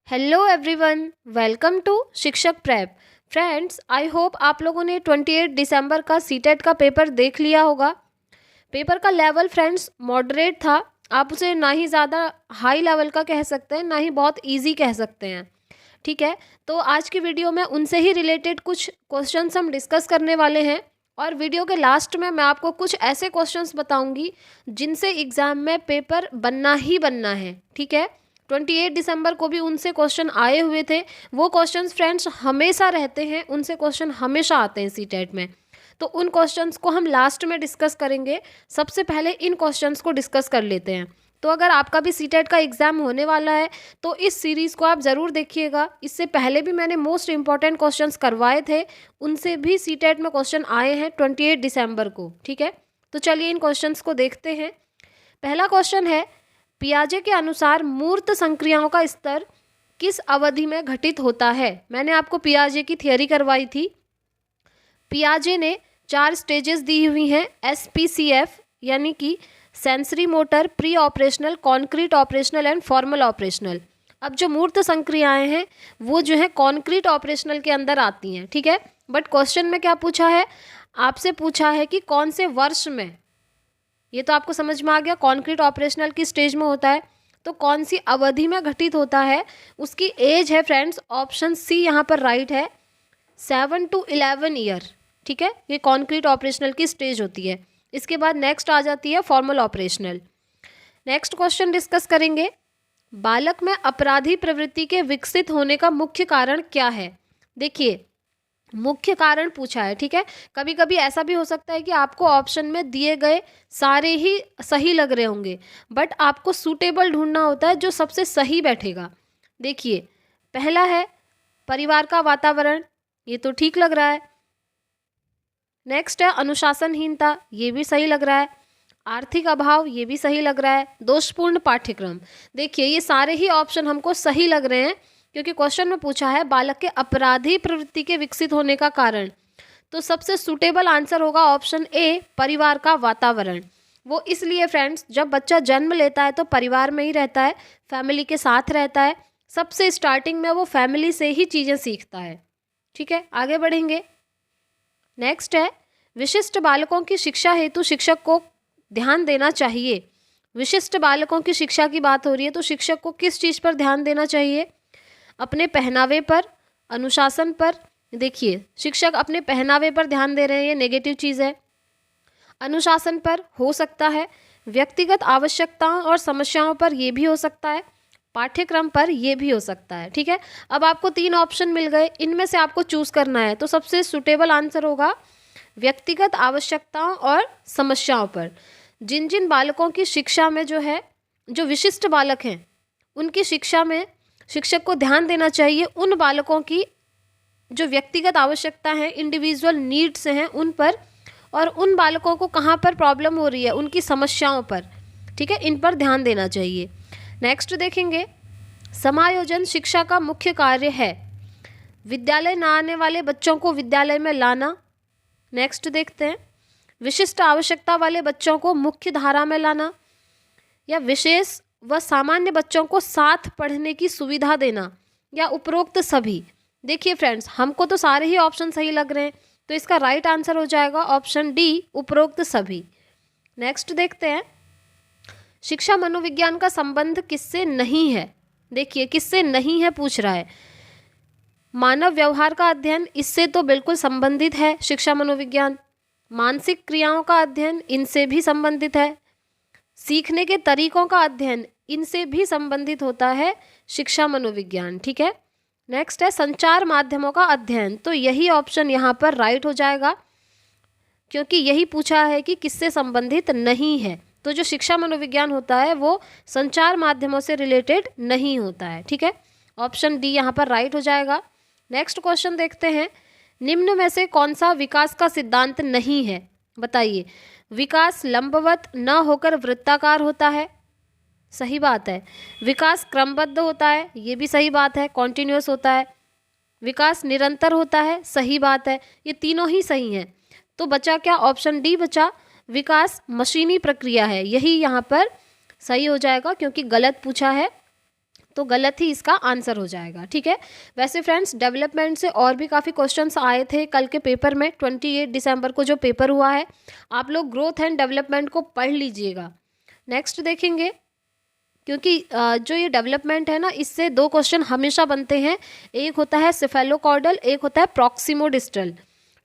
Hello everyone, welcome to शिक्षक prep. Friends, I hope आप लोगों ने 28 दिसंबर का सीटेट का पेपर देख लिया होगा। पेपर का लेवल फ्रेंड्स मॉडरेट था। आप उसे ना ही ज़्यादा हाई लेवल का कह सकते हैं, ना ही बहुत इजी कह सकते हैं। ठीक है, तो आज की वीडियो में उनसे ही रिलेटेड कुछ क्वेश्चंस हम डिस्कस करने वाले हैं और वीडियो के लास्ट में मैं आपको कुछ ऐसे क्वेश्चंस बताऊंगी जिनसे एग्ज़ाम में पेपर बनना ही बनना है। ठीक है, 28 दिसंबर को भी उनसे क्वेश्चन आए हुए थे। वो क्वेश्चंस फ्रेंड्स हमेशा रहते हैं, उनसे क्वेश्चन हमेशा आते हैं सीटेट में। तो उन क्वेश्चंस को हम लास्ट में डिस्कस करेंगे। सबसे पहले इन क्वेश्चंस को डिस्कस कर लेते हैं। तो अगर आपका भी सीटेट का एग्ज़ाम होने वाला है तो इस सीरीज़ को आप ज़रूर देखिएगा। इससे पहले भी मैंने मोस्ट इंपॉर्टेंट क्वेश्चंस करवाए थे, उनसे भी सीटेट में क्वेश्चन आए हैं 28 दिसंबर को। ठीक है, तो चलिए इन क्वेश्चंस को देखते हैं। पहला क्वेश्चन है, पियाजे के अनुसार मूर्त संक्रियाओं का स्तर किस अवधि में घटित होता है। मैंने आपको पियाजे की थियरी करवाई थी। पियाजे ने 4 स्टेजेस दी हुई हैं, SPCF यानी कि sensory motor, pre operational, concrete operational and formal operational. अब जो मूर्त संक्रियाएं हैं वो जो है कॉन्क्रीट ऑपरेशनल के अंदर आती हैं। ठीक है, बट क्वेश्चन में क्या पूछा है, आपसे पूछा है कि कौन से वर्ष में। ये तो आपको समझ में आ गया, कॉन्क्रीट ऑपरेशनल की स्टेज में होता है। तो कौन सी अवधि में घटित होता है, उसकी एज है फ्रेंड्स, ऑप्शन सी यहाँ पर राइट है, 7 to 11 ईयर। ठीक है, ये कॉन्क्रीट ऑपरेशनल की स्टेज होती है। इसके बाद नेक्स्ट आ जाती है formal operational. Next question discuss करेंगे, बालक में अपराधी प्रवृत्ति के विकसित होने का मुख्य कारण क्या है। देखिए, मुख्य कारण पूछा है। ठीक है, कभी कभी ऐसा भी हो सकता है कि आपको ऑप्शन में दिए गए सारे ही सही लग रहे होंगे, बट आपको सूटेबल ढूंढना होता है जो सबसे सही बैठेगा। देखिए, पहला है परिवार का वातावरण, ये तो ठीक लग रहा है। नेक्स्ट है अनुशासनहीनता, ये भी सही लग रहा है। आर्थिक अभाव, ये भी सही लग रहा है। दोषपूर्ण पाठ्यक्रम, देखिए ये सारे ही ऑप्शन हमको सही लग रहे हैं क्योंकि क्वेश्चन में पूछा है बालक के अपराधी प्रवृत्ति के विकसित होने का कारण। तो सबसे सूटेबल आंसर होगा ऑप्शन ए, परिवार का वातावरण। वो इसलिए फ्रेंड्स, जब बच्चा जन्म लेता है तो परिवार में ही रहता है, फैमिली के साथ रहता है। सबसे स्टार्टिंग में वो फैमिली से ही चीज़ें सीखता है। ठीक है, आगे बढ़ेंगे। नेक्स्ट है, विशिष्ट बालकों की शिक्षा हेतु शिक्षक को ध्यान देना चाहिए। विशिष्ट बालकों की शिक्षा की बात हो रही है तो शिक्षक को किस चीज़ पर ध्यान देना चाहिए, अपने पहनावे पर, अनुशासन पर। देखिए, शिक्षक अपने पहनावे पर ध्यान दे रहे हैं, ये नेगेटिव चीज़ है। अनुशासन पर हो सकता है, व्यक्तिगत आवश्यकताओं और समस्याओं पर ये भी हो सकता है, पाठ्यक्रम पर ये भी हो सकता है। ठीक है, अब आपको 3 ऑप्शन मिल गए, इनमें से आपको चूज करना है। तो सबसे सुटेबल आंसर होगा व्यक्तिगत आवश्यकताओं और समस्याओं पर। जिन जिन बालकों की शिक्षा में जो है, जो विशिष्ट बालक हैं उनकी शिक्षा में शिक्षक को ध्यान देना चाहिए उन बालकों की जो व्यक्तिगत आवश्यकता है, इंडिविजुअल नीड्स हैं उन पर, और उन बालकों को कहाँ पर प्रॉब्लम हो रही है, उनकी समस्याओं पर। ठीक है, इन पर ध्यान देना चाहिए। नेक्स्ट देखेंगे, समायोजन शिक्षा का मुख्य कार्य है। विद्यालय न आने वाले बच्चों को विद्यालय में लाना। नेक्स्ट देखते हैं, विशिष्ट आवश्यकता वाले बच्चों को मुख्य धारा में लाना, या विशेष व सामान्य बच्चों को साथ पढ़ने की सुविधा देना, या उपरोक्त सभी। देखिए फ्रेंड्स, हमको तो सारे ही ऑप्शन सही लग रहे हैं, तो इसका राइट आंसर हो जाएगा ऑप्शन डी, उपरोक्त सभी। नेक्स्ट देखते हैं, शिक्षा मनोविज्ञान का संबंध किससे नहीं है। देखिए, किससे नहीं है पूछ रहा है। मानव व्यवहार का अध्ययन, इससे तो बिल्कुल संबंधित है शिक्षा मनोविज्ञान। मानसिक क्रियाओं का अध्ययन, इनसे भी संबंधित है। सीखने के तरीकों का अध्ययन, इनसे भी संबंधित होता है शिक्षा मनोविज्ञान। ठीक है, नेक्स्ट है संचार माध्यमों का अध्ययन, तो यही ऑप्शन यहाँ पर राइट हो जाएगा क्योंकि यही पूछा है कि किससे संबंधित नहीं है। तो जो शिक्षा मनोविज्ञान होता है वो संचार माध्यमों से रिलेटेड नहीं होता है। ठीक है, ऑप्शन डी यहाँ पर राइट हो जाएगा। नेक्स्ट क्वेश्चन देखते हैं, निम्न में से कौन सा विकास का सिद्धांत नहीं है। बताइए, विकास लंबवत न होकर वृत्ताकार होता है, सही बात है। विकास क्रमबद्ध होता है, ये भी सही बात है, कॉन्टिन्यूअस होता है। विकास निरंतर होता है, सही बात है। ये तीनों ही सही हैं। तो बचा क्या, ऑप्शन डी बचा, विकास मशीनी प्रक्रिया है। यही यहाँ पर सही हो जाएगा क्योंकि गलत पूछा है। तो गलत ही इसका आंसर हो जाएगा। ठीक है, वैसे फ्रेंड्स डेवलपमेंट से और भी काफ़ी क्वेश्चंस आए थे कल के पेपर में। 28 दिसंबर को जो पेपर हुआ है, आप लोग ग्रोथ एंड डेवलपमेंट को पढ़ लीजिएगा। नेक्स्ट देखेंगे, क्योंकि जो ये डेवलपमेंट है ना, इससे 2 क्वेश्चन हमेशा बनते हैं। एक होता है सेफेलोकॉर्डल, एक होता है प्रॉक्सिमोडिस्टल।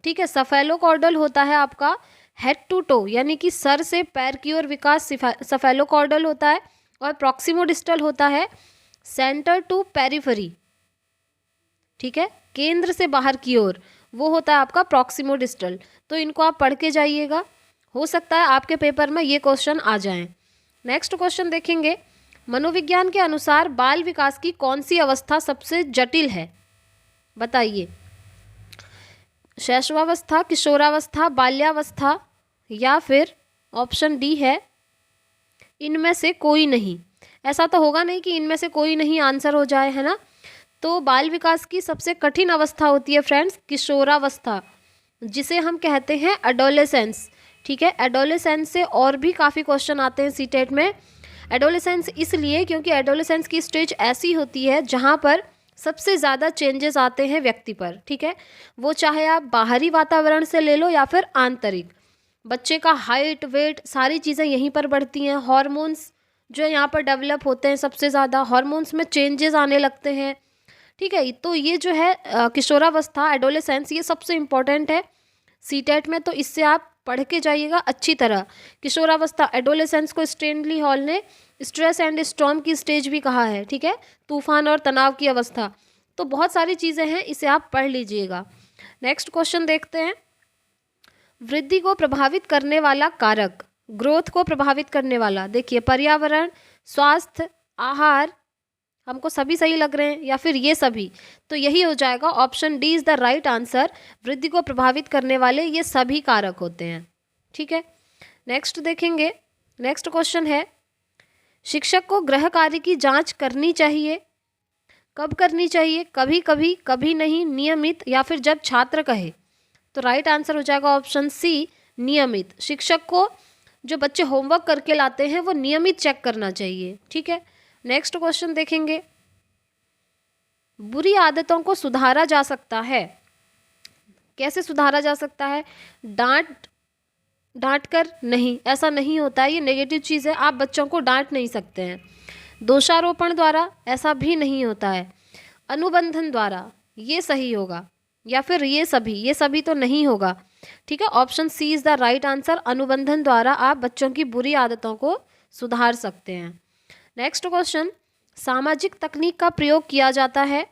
ठीक है, सेफेलोकॉर्डल होता है आपका हेड टू टो, यानी कि सर से पैर की ओर विकास सेफेलोकॉर्डल होता है, और प्रॉक्सिमोडिस्टल होता है सेंटर टू पेरिफेरी। ठीक है, केंद्र से बाहर की ओर, वो होता है आपका प्रॉक्सिमोडिस्टल। तो इनको आप पढ़ के जाइएगा, हो सकता है आपके पेपर में ये क्वेश्चन आ जाएं। नेक्स्ट क्वेश्चन देखेंगे, मनोविज्ञान के अनुसार बाल विकास की कौन सी अवस्था सबसे जटिल है? बताइए, शैशवावस्था, किशोरावस्था, बाल्यावस्था, या फिर ऑप्शन डी है इनमें से कोई नहीं। ऐसा तो होगा नहीं कि इनमें से कोई नहीं आंसर हो जाए, है ना। तो बाल विकास की सबसे कठिन अवस्था होती है फ्रेंड्स किशोरावस्था, जिसे हम कहते हैं एडोलेसेंस। ठीक है, एडोलेसेंस से और भी काफ़ी क्वेश्चन आते हैं सीटेट में। एडोलेसेंस इसलिए क्योंकि एडोलेसेंस की स्टेज ऐसी होती है जहाँ पर सबसे ज़्यादा चेंजेस आते हैं व्यक्ति पर। ठीक है, वो चाहे आप बाहरी वातावरण से ले लो या फिर आंतरिक। बच्चे का हाइट, वेट, सारी चीज़ें यहीं पर बढ़ती हैं। हॉर्मोन्स जो यहाँ पर डेवलप होते हैं, सबसे ज़्यादा हॉर्मोन्स में चेंजेस आने लगते हैं। ठीक है, तो ये जो है किशोरावस्था, एडोलेसेंस, ये सबसे इम्पॉर्टेंट है सीटेट में, तो इससे आप पढ़ के जाइएगा अच्छी तरह। किशोरावस्था, एडोलेसेंस को स्टैनली हॉल ने स्ट्रेस एंड स्टॉर्म की स्टेज भी कहा है। ठीक है, तूफान और तनाव की अवस्था। तो बहुत सारी चीज़ें हैं, इसे आप पढ़ लीजिएगा। नेक्स्ट क्वेश्चन देखते हैं, वृद्धि को प्रभावित करने वाला कारक, ग्रोथ को प्रभावित करने वाला। देखिए, पर्यावरण, स्वास्थ्य, आहार, हमको सभी सही लग रहे हैं या फिर ये सभी? तो यही हो जाएगा, option D is the right answer. वृद्धि को प्रभावित करने वाले ये सभी कारक होते हैं। ठीक है, नेक्स्ट देखेंगे। नेक्स्ट क्वेश्चन है, शिक्षक को गृह कार्य की जांच करनी चाहिए? कब करनी चाहिए? कभी कभी, कभी नहीं, नियमित, या फिर जब छात्र कहे? तो राइट आंसर हो जाएगा ऑप्शन सी, नियमित। शिक्षक को जो बच्चे होमवर्क करके लाते हैं वो नियमित चेक करना चाहिए। ठीक है, नेक्स्ट क्वेश्चन देखेंगे, बुरी आदतों को सुधारा जा सकता है? कैसे सुधारा जा सकता है? डांट कर नहीं, ऐसा नहीं होता है, ये नेगेटिव चीज़ है। आप बच्चों को डांट नहीं सकते हैं। दोषारोपण द्वारा, ऐसा भी नहीं होता है। अनुबंधन द्वारा, ये सही होगा, या फिर ये सभी तो नहीं होगा। ठीक है, option C is the right answer. अनुबंधन द्वारा आप बच्चों की बुरी आदतों को सुधार सकते हैं। नेक्स्ट क्वेश्चन, सामाजिक तकनीक का प्रयोग किया जाता है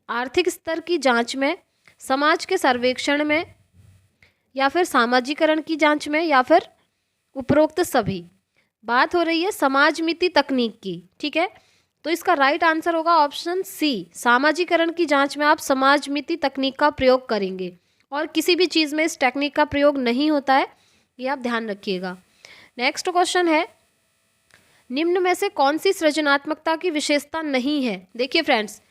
आर्थिक स्तर की जांच में, समाज के सर्वेक्षण में, या फिर सामाजिकरण की जांच में, या फिर उपरोक्त सभी? बात हो रही है समाजमिति तकनीक की। ठीक है, तो इसका राइट आंसर होगा ऑप्शन सी, सामाजिकरण की जांच में आप समाजमिति तकनीक का प्रयोग करेंगे, और किसी भी चीज़ में इस टेक्निक का प्रयोग नहीं होता है, ये आप ध्यान रखिएगा। नेक्स्ट क्वेश्चन है, निम्न में से कौन सी सृजनात्मकता की विशेषता नहीं है? देखिए फ्रेंड्स,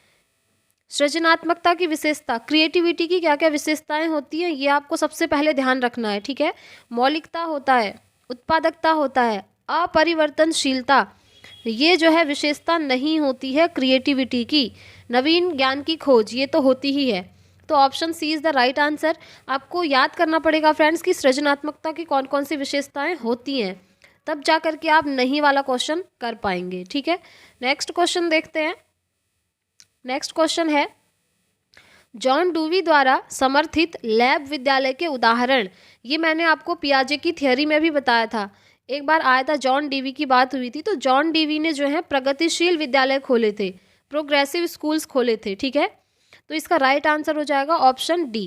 सृजनात्मकता की विशेषता, क्रिएटिविटी की क्या क्या विशेषताएं होती हैं, ये आपको सबसे पहले ध्यान रखना है। ठीक है, मौलिकता होता है, उत्पादकता होता है, अपरिवर्तनशीलता, ये जो है विशेषता नहीं होती है क्रिएटिविटी की। नवीन ज्ञान की खोज, ये तो होती ही है। तो option C is the right answer. आपको याद करना पड़ेगा फ्रेंड्स कि सृजनात्मकता की कौन कौन सी विशेषताएं होती हैं, तब जा करके आप नहीं वाला क्वेश्चन कर पाएंगे। ठीक है, नेक्स्ट क्वेश्चन देखते हैं। नेक्स्ट क्वेश्चन है, जॉन डूवी द्वारा समर्थित लैब विद्यालय के उदाहरण। ये मैंने आपको पियाजे की थियोरी में भी बताया था, एक बार आया था, जॉन डीवी की बात हुई थी। तो जॉन डीवी ने जो है प्रगतिशील विद्यालय खोले थे, प्रोग्रेसिव स्कूल्स खोले थे। ठीक है, तो इसका राइट आंसर हो जाएगा ऑप्शन डी।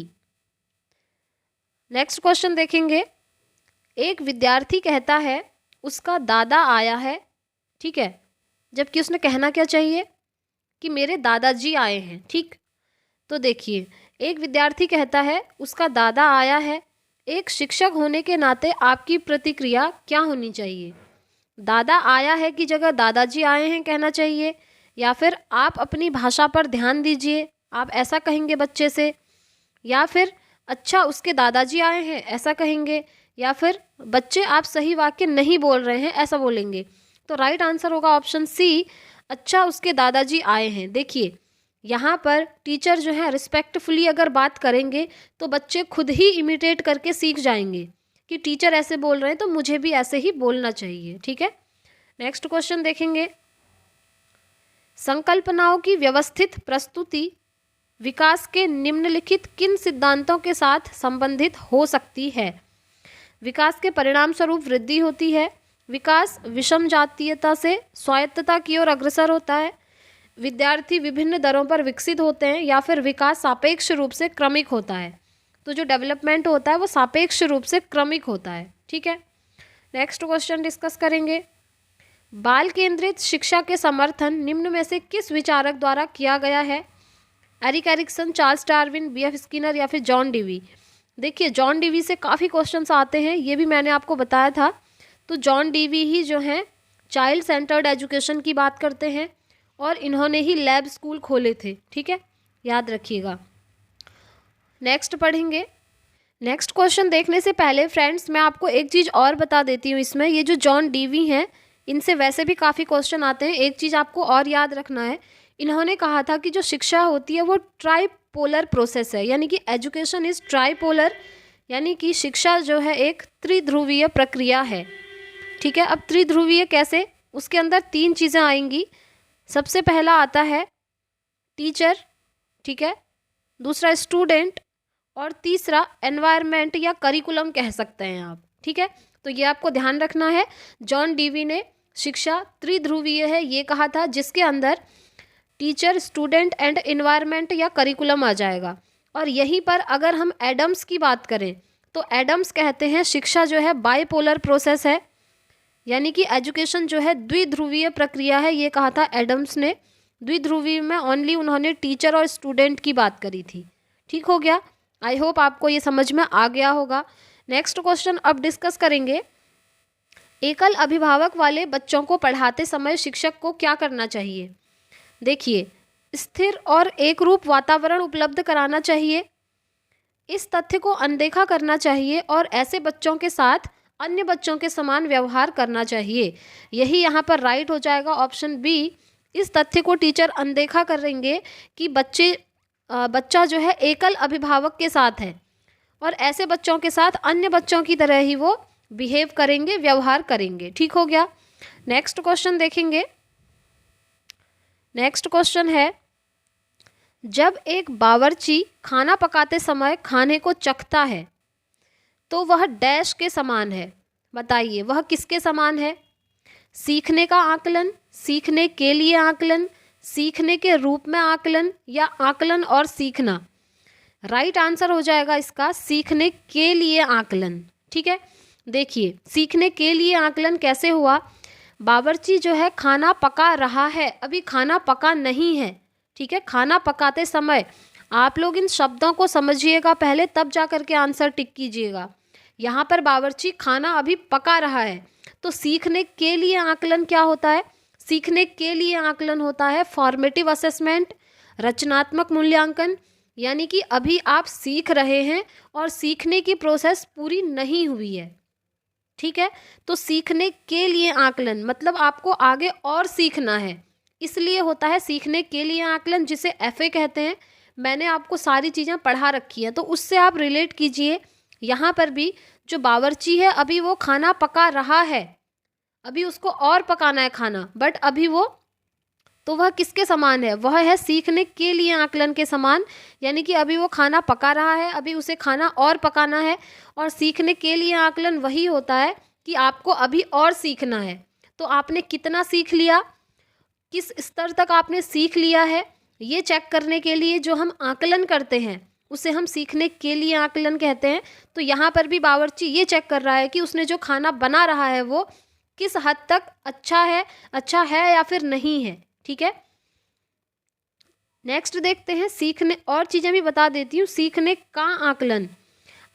नेक्स्ट क्वेश्चन देखेंगे, एक विद्यार्थी कहता है उसका दादा आया है। ठीक है, जबकि उसने कहना क्या चाहिए कि मेरे दादाजी आए हैं। ठीक, तो देखिए, एक विद्यार्थी कहता है उसका दादा आया है। एक शिक्षक होने के नाते आपकी प्रतिक्रिया क्या होनी चाहिए? दादा आया है की जगह दादाजी आए हैं कहना चाहिए, या फिर आप अपनी भाषा पर ध्यान दीजिए, आप ऐसा कहेंगे बच्चे से, या फिर अच्छा उसके दादाजी आए हैं ऐसा कहेंगे, या फिर बच्चे आप सही वाक्य नहीं बोल रहे हैं ऐसा बोलेंगे? तो राइट आंसर होगा ऑप्शन सी, अच्छा उसके दादाजी आए हैं। देखिए यहाँ पर टीचर जो है रिस्पेक्टफुली अगर बात करेंगे तो बच्चे खुद ही इमिटेट करके सीख जाएंगे कि टीचर ऐसे बोल रहे हैं तो मुझे भी ऐसे ही बोलना चाहिए। ठीक है, नेक्स्ट क्वेश्चन देखेंगे। संकल्पनाओं की व्यवस्थित प्रस्तुति विकास के निम्नलिखित किन सिद्धांतों के साथ संबंधित हो सकती है? विकास के परिणाम स्वरूप वृद्धि होती है, विकास विषम जातीयता से स्वायत्तता की ओर अग्रसर होता है, विद्यार्थी विभिन्न दरों पर विकसित होते हैं, या फिर विकास सापेक्ष रूप से क्रमिक होता है। तो जो डेवलपमेंट होता है वो सापेक्ष रूप से क्रमिक होता है। ठीक है, नेक्स्ट क्वेश्चन डिस्कस करेंगे। बाल केंद्रित शिक्षा के समर्थन निम्न में से किस विचारक द्वारा किया गया है? Erik Erikson, Charles Darwin, BF Skinner या फिर जॉन डीवी? देखिए जॉन डीवी से काफ़ी क्वेश्चंस आते हैं, ये भी मैंने आपको बताया था। तो जॉन डीवी ही जो हैं चाइल्ड सेंटर्ड एजुकेशन की बात करते हैं और इन्होंने ही लैब स्कूल खोले थे। ठीक है, याद रखिएगा। नेक्स्ट पढ़ेंगे। नेक्स्ट क्वेश्चन देखने से पहले फ्रेंड्स मैं आपको एक चीज़ और बता देती हूँ। इसमें ये जो जॉन डीवी हैं इनसे वैसे भी काफ़ी क्वेश्चन आते हैं। एक चीज़ आपको और याद रखना है, इन्होंने कहा था कि जो शिक्षा होती है वो ट्राइपोलर प्रोसेस है, यानी कि एजुकेशन इज़ ट्राइपोलर, यानी कि शिक्षा जो है एक त्रिध्रुवीय प्रक्रिया है। ठीक है, अब त्रिध्रुवीय कैसे? उसके अंदर 3 चीज़ें आएंगी। सबसे पहला आता है टीचर, ठीक है, दूसरा स्टूडेंट और तीसरा एनवायरनमेंट या करिकुलम कह सकते हैं आप। ठीक है, तो ये आपको ध्यान रखना है। जॉन डीवी ने शिक्षा त्रिध्रुवीय है ये कहा था, जिसके अंदर टीचर, स्टूडेंट एंड एनवायरनमेंट या करिकुलम आ जाएगा। और यहीं पर अगर हम एडम्स की बात करें तो एडम्स कहते हैं शिक्षा जो है बाइपोलर प्रोसेस है, यानी कि एजुकेशन जो है द्विध्रुवीय प्रक्रिया है, ये कहा था एडम्स ने। द्विध्रुवीय में ओनली उन्होंने टीचर और स्टूडेंट की बात करी थी। ठीक हो गया, आई होप आपको ये समझ में आ गया होगा। नेक्स्ट क्वेश्चन अब डिस्कस करेंगे। एकल अभिभावक वाले बच्चों को पढ़ाते समय शिक्षक को क्या करना चाहिए? देखिए, स्थिर और एक रूप वातावरण उपलब्ध कराना चाहिए, इस तथ्य को अनदेखा करना चाहिए और ऐसे बच्चों के साथ अन्य बच्चों के समान व्यवहार करना चाहिए। यही यहाँ पर राइट हो जाएगा, ऑप्शन बी। इस तथ्य को टीचर अनदेखा करेंगे कि बच्चा जो है एकल अभिभावक के साथ है और ऐसे बच्चों के साथ अन्य बच्चों की तरह ही वो बिहेव करेंगे, व्यवहार करेंगे। ठीक हो गया, नेक्स्ट क्वेश्चन देखेंगे। नेक्स्ट क्वेश्चन है, जब एक बावर्ची खाना पकाते समय खाने को चखता है तो वह डैश के समान है। बताइए वह किसके समान है? सीखने का आकलन, सीखने के लिए आकलन, सीखने के रूप में आकलन या आकलन और सीखना? राइट आंसर हो जाएगा इसका सीखने के लिए आकलन। ठीक है, देखिए सीखने के लिए आकलन कैसे हुआ? बावर्ची जो है खाना पका रहा है, अभी खाना पका नहीं है। ठीक है, खाना पकाते समय आप लोग इन शब्दों को समझिएगा पहले, तब जा करके आंसर टिक कीजिएगा। यहाँ पर बावर्ची खाना अभी पका रहा है, तो सीखने के लिए आकलन क्या होता है? सीखने के लिए आकलन होता है फॉर्मेटिव असेसमेंट, रचनात्मक मूल्यांकन, यानी कि अभी आप सीख रहे हैं और सीखने की प्रोसेस पूरी नहीं हुई है। ठीक है, तो सीखने के लिए आकलन मतलब आपको आगे और सीखना है, इसलिए होता है सीखने के लिए आकलन, जिसे एफए कहते हैं। मैंने आपको सारी चीज़ें पढ़ा रखी हैं तो उससे आप रिलेट कीजिए। यहाँ पर भी जो बावर्ची है अभी वो खाना पका रहा है, अभी उसको और पकाना है खाना, बट अभी वो, तो वह किसके समान है? वह है सीखने के लिए आकलन के समान, यानी कि अभी वो खाना पका रहा है, अभी उसे खाना और पकाना है। और सीखने के लिए आकलन वही होता है कि आपको अभी और सीखना है। तो आपने कितना सीख लिया, किस स्तर तक आपने सीख लिया है, ये चेक करने के लिए जो हम आकलन करते हैं उसे हम सीखने के लिए आकलन कहते हैं। तो यहाँ पर भी बावर्ची ये चेक कर रहा है कि उसने जो खाना बना रहा है वो किस हद तक अच्छा है या फिर नहीं है। ठीक है, नेक्स्ट देखते हैं सीखने, और चीज़ें भी बता देती हूँ। सीखने का आकलन,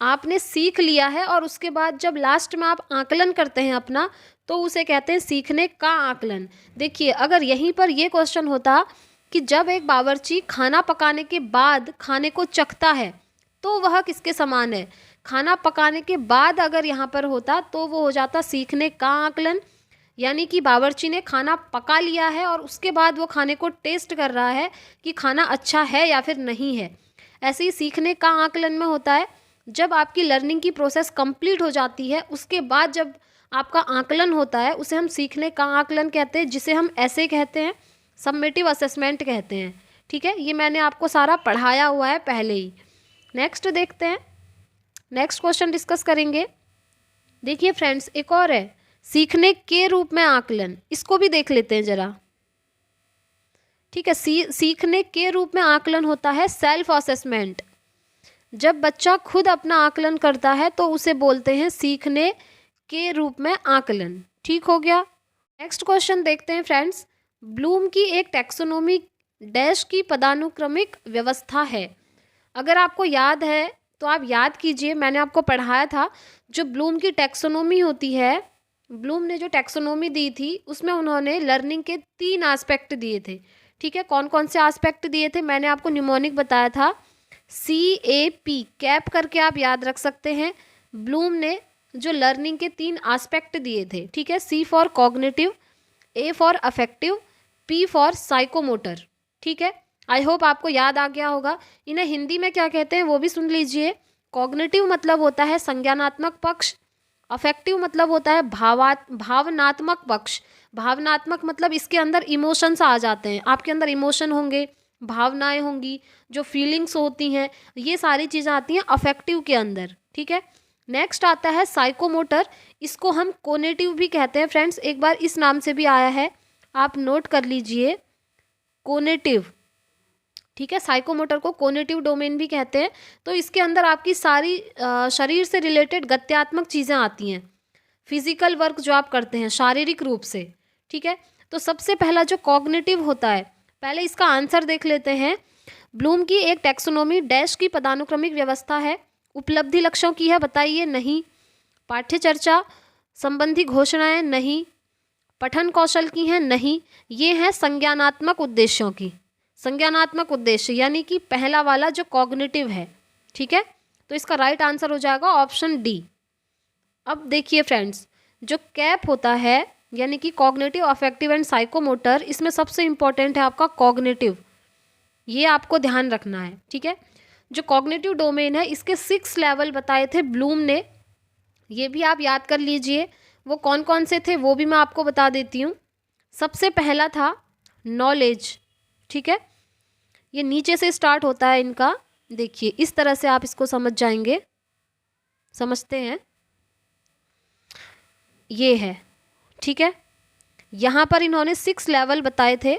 आपने सीख लिया है और उसके बाद जब लास्ट में आप आकलन करते हैं अपना, तो उसे कहते हैं सीखने का आकलन। देखिए अगर यहीं पर ये क्वेश्चन होता कि जब एक बावर्ची खाना पकाने के बाद खाने को चखता है तो वह किसके समान है? खाना पकाने के बाद अगर यहाँ पर होता तो वो हो जाता सीखने का आकलन। यानी कि बावर्ची ने खाना पका लिया है और उसके बाद वो खाने को टेस्ट कर रहा है कि खाना अच्छा है या फिर नहीं है। ऐसे ही सीखने का आकलन में होता है, जब आपकी लर्निंग की प्रोसेस कंप्लीट हो जाती है उसके बाद जब आपका आकलन होता है उसे हम सीखने का आकलन कहते हैं, जिसे हम ऐसे कहते हैं, सबमिटिव असेसमेंट कहते हैं। ठीक है, ये मैंने आपको सारा पढ़ाया हुआ है पहले ही। नेक्स्ट देखते हैं, नेक्स्ट क्वेश्चन डिस्कस करेंगे। देखिए फ्रेंड्स, एक और है सीखने के रूप में आकलन, इसको भी देख लेते हैं जरा। ठीक है, सीखने के रूप में आकलन होता है सेल्फ असेसमेंट। जब बच्चा खुद अपना आकलन करता है तो उसे बोलते हैं सीखने के रूप में आकलन। ठीक हो गया। नेक्स्ट क्वेश्चन देखते हैं फ्रेंड्स। ब्लूम की एक टैक्सोनॉमी डैश की पदानुक्रमिक व्यवस्था है। अगर आपको याद है तो आप याद कीजिए, मैंने आपको पढ़ाया था जो ब्लूम की टैक्सोनॉमी होती है, ब्लूम ने जो टैक्सोनॉमी दी थी उसमें उन्होंने लर्निंग के 3 एस्पेक्ट दिए थे। ठीक है, कौन कौन से एस्पेक्ट दिए थे मैंने आपको निमोनिक बताया था, CAP, कैप करके आप याद रख सकते हैं। ब्लूम ने जो लर्निंग के 3 एस्पेक्ट दिए थे, ठीक है, C for cognitive, A for affective, P for psychomotor. ठीक है, आई होप आपको याद आ गया होगा। इन्हें हिंदी में क्या कहते हैं वो भी सुन लीजिए। कॉग्निटिव मतलब होता है संज्ञानात्मक पक्ष, अफेक्टिव मतलब होता है भावनात्मक पक्ष। भावनात्मक मतलब इसके अंदर इमोशंस आ जाते हैं, आपके अंदर इमोशन होंगे, भावनाएं होंगी, जो फीलिंग्स होती हैं, ये सारी चीज़ें आती हैं अफेक्टिव के अंदर। ठीक है, नेक्स्ट आता है साइकोमोटर, इसको हम कोनेटिव भी कहते हैं फ्रेंड्स, एक बार इस नाम से भी आया है, आप नोट कर लीजिए, कोनेटिव। ठीक है, साइकोमोटर को कोनेटिव डोमेन भी कहते हैं। तो इसके अंदर आपकी सारी शरीर से रिलेटेड गत्यात्मक चीज़ें आती हैं, फिजिकल वर्क जो आप करते हैं शारीरिक रूप से। ठीक है, तो सबसे पहला जो कॉग्निटिव होता है, पहले इसका आंसर देख लेते हैं। ब्लूम की एक टैक्सोनॉमी डैश की पदानुक्रमिक व्यवस्था है। उपलब्धि लक्ष्यों की है, बताइए, नहीं। पाठ्य चर्चा संबंधी घोषणाएं, नहीं। पठन कौशल की हैं, नहीं। ये हैं संज्ञानात्मक उद्देश्यों की। संज्ञानात्मक उद्देश्य यानी कि पहला वाला जो कॉग्निटिव है। ठीक है, तो इसका राइट आंसर हो जाएगा ऑप्शन डी। अब देखिए फ्रेंड्स, जो कैप होता है यानी कि कॉग्निटिव, अफेक्टिव एंड साइकोमोटर, इसमें सबसे इंपॉर्टेंट है आपका कॉग्निटिव, ये आपको ध्यान रखना है। ठीक है, जो कॉग्निटिव डोमेन है इसके 6 लेवल बताए थे ब्लूम ने, ये भी आप याद कर लीजिए। वो कौन कौन से थे वो भी मैं आपको बता देती हूँ। सबसे पहला था नॉलेज। ठीक है, ये नीचे से स्टार्ट होता है इनका, देखिए इस तरह से आप इसको समझ जाएंगे, समझते हैं, ये है। ठीक है, यहाँ पर इन्होंने 6 लेवल बताए थे,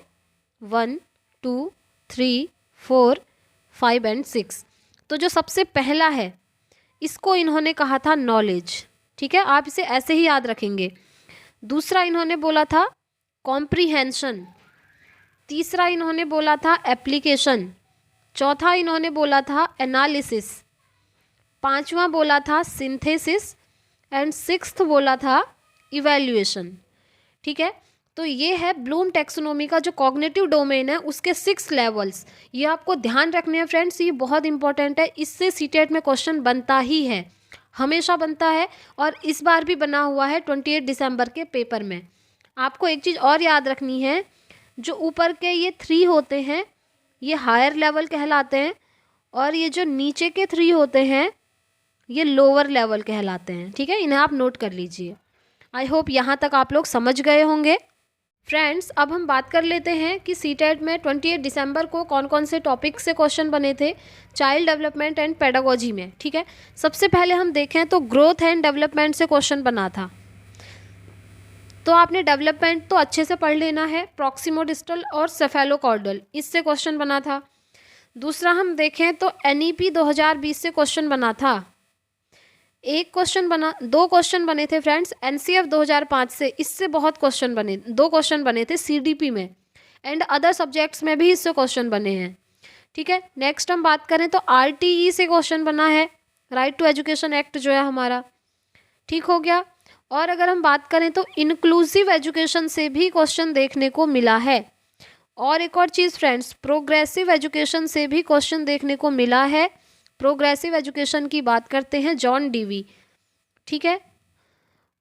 1, 2, 3, 4, 5 एंड 6। तो जो सबसे पहला है इसको इन्होंने कहा था नॉलेज। ठीक है, आप इसे ऐसे ही याद रखेंगे। दूसरा इन्होंने बोला था कॉम्प्रीहेंशन, तीसरा इन्होंने बोला था एप्लीकेशन, चौथा इन्होंने बोला था एनालिसिस, पांचवा बोला था सिंथेसिस एंड 6th बोला था इवैल्यूएशन। ठीक है, तो ये है ब्लूम टैक्सोनॉमी का जो कॉग्निटिव डोमेन है उसके 6 लेवल्स। ये आपको ध्यान रखने हैं फ्रेंड्स, ये बहुत इंपॉर्टेंट है, इससे सीटेट में क्वेश्चन बनता ही है, हमेशा बनता है, और इस बार भी बना हुआ है 28 दिसंबर के पेपर में। आपको एक चीज़ और याद रखनी है, जो ऊपर के ये 3 होते हैं ये हायर लेवल कहलाते हैं, और ये जो नीचे के 3 होते हैं ये लोअर लेवल कहलाते हैं। ठीक है, इन्हें आप नोट कर लीजिए। आई होप यहाँ तक आप लोग समझ गए होंगे। फ्रेंड्स, अब हम बात कर लेते हैं कि सीटेट में 28 दिसंबर को कौन कौन से टॉपिक से क्वेश्चन बने थे चाइल्ड डेवलपमेंट एंड पेडागोजी में। ठीक है, सबसे पहले हम देखें तो ग्रोथ एंड डेवलपमेंट से क्वेश्चन बना था, तो आपने डेवलपमेंट तो अच्छे से पढ़ लेना है, प्रॉक्सिमोडिस्टल और सेफेलोकॉर्डल, इससे क्वेश्चन बना था। दूसरा हम देखें तो NEP 2020 से क्वेश्चन बना था, एक क्वेश्चन बना, 2 क्वेश्चन बने थे फ्रेंड्स NCF 2005 से, इससे बहुत क्वेश्चन बने, 2 क्वेश्चन बने थे CDP में, एंड अदर सब्जेक्ट्स में भी इससे क्वेश्चन बने हैं। ठीक है, नेक्स्ट हम बात करें तो RTE से क्वेश्चन बना है, राइट टू एजुकेशन एक्ट जो है हमारा। ठीक हो गया, और अगर हम बात करें तो इंक्लूसिव एजुकेशन से भी क्वेश्चन देखने को मिला है। और एक और चीज़ फ्रेंड्स, प्रोग्रेसिव एजुकेशन से भी क्वेश्चन देखने को मिला है। प्रोग्रेसिव एजुकेशन की बात करते हैं जॉन डीवी। ठीक है,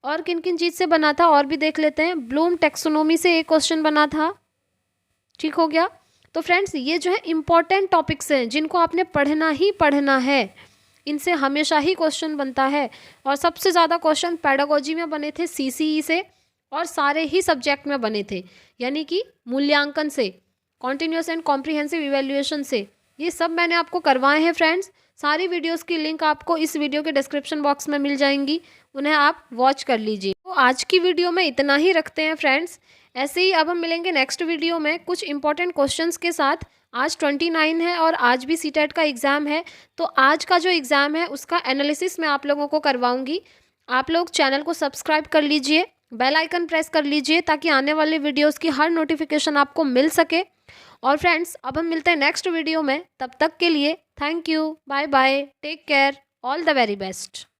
और किन किन चीज़ से बना था और भी देख लेते हैं। ब्लूम टेक्सोनोमी से एक क्वेश्चन बना था। ठीक हो गया। तो फ्रेंड्स ये जो है इम्पॉर्टेंट टॉपिक्स हैं जिनको आपने पढ़ना ही पढ़ना है, इनसे हमेशा ही क्वेश्चन बनता है। और सबसे ज़्यादा क्वेश्चन पेडागोजी में बने थे सीसीई से, और सारे ही सब्जेक्ट में बने थे, यानी कि मूल्यांकन से, कॉन्टिन्यूस एंड कॉम्प्रिहेंसिव इवेल्युएशन से। ये सब मैंने आपको करवाए हैं फ्रेंड्स। सारी वीडियोस की लिंक आपको इस वीडियो के डिस्क्रिप्शन बॉक्स में मिल जाएंगी, उन्हें आप वॉच कर लीजिए। तो आज की वीडियो में इतना ही रखते हैं फ्रेंड्स। ऐसे ही अब हम मिलेंगे नेक्स्ट वीडियो में कुछ इंपॉर्टेंट क्वेश्चंस के साथ। आज 29 है और आज भी सीटेट का एग्ज़ाम है, तो आज का जो एग्ज़ाम है उसका एनालिसिस मैं आप लोगों को करवाऊंगी। आप लोग चैनल को सब्सक्राइब कर लीजिए, बेल आइकन प्रेस कर लीजिए ताकि आने वाले वीडियोस की हर नोटिफिकेशन आपको मिल सके। और फ्रेंड्स अब हम मिलते हैं नेक्स्ट वीडियो में, तब तक के लिए thank you, bye bye, take care, all the very best.